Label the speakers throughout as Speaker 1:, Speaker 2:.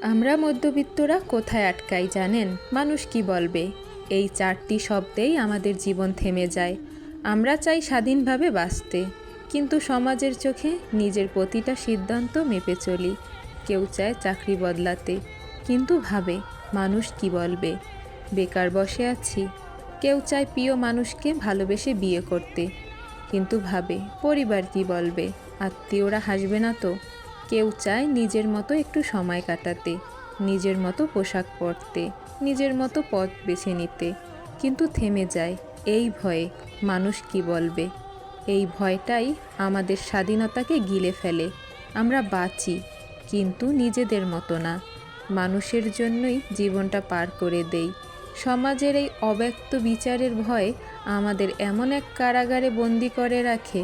Speaker 1: আমরা মধ্যবিত্তরা কোথায় আটকাই জানেন? মানুষ কি বলবে, এই চারটি শব্দেই আমাদের জীবন থেমে যায়। আমরা চাই স্বাধীনভাবে বাঁচতে, কিন্তু সমাজের চোখে নিজের প্রতিটা সিদ্ধান্ত মেপে চলি। কেউ চায় চাকরি বদলাতে, কিন্তু ভাবে মানুষ কি বলবে। বেকার বসে আছি, কেউ চায় প্রিয় মানুষকে ভালোবেসে বিয়ে করতে, কিন্তু ভাবে পরিবার কি বলবে, আত্মীয়রা হাসবে না তো। কেউ চায় নিজের মতো একটু সময় কাটাতে, নিজের মতো পোশাক পরতে, নিজের মতো পথ বেছে নিতে, কিন্তু থেমে যায় এই ভয়ে, মানুষ কি বলবে। এই ভয়টাই আমাদের স্বাধীনতাকে গিলে ফেলে। আমরা বাঁচি, কিন্তু নিজেদের মতো না। মানুষের জন্যই জীবনটা পার করে দেই। সমাজের এই অব্যক্ত বিচারের ভয়ে আমাদের এমন এক কারাগারে বন্দি করে রাখে,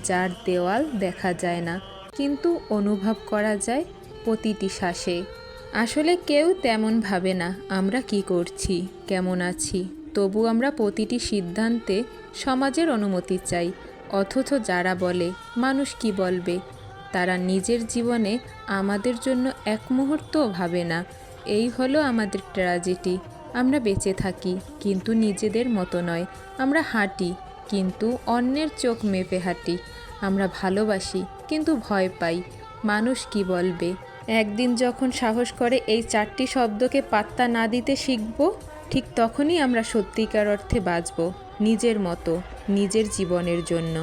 Speaker 1: যার দেওয়াল দেখা যায় না, কিন্তু অনুভব করা যায় প্রতিটি শ্বাসে। আসলে কেউ তেমন ভাবে না আমরা কি করছি, কেমন আছি। তবু আমরা প্রতিটি সিদ্ধান্তে সমাজের অনুমতি চাই। অথচ যারা বলে মানুষ কি বলবে, তারা নিজের জীবনে আমাদের জন্য এক মুহূর্তও ভাবে না। এই হলো আমাদের ট্র্যাজেডি। আমরা বেঁচে থাকি, কিন্তু নিজেদের মতো নয়। আমরা হাঁটি, কিন্তু অন্যের চোখ মেপে হাঁটি। আমরা ভালোবাসি, কিন্তু ভয় পাই মানুষ কি বলবে। একদিন যখন সাহস করে এই চারটি শব্দকে পাত্তা না দিতে শিখব, ঠিক তখনই আমরা সত্যিকার অর্থে বাঁচব নিজের মতো, নিজের জীবনের জন্য।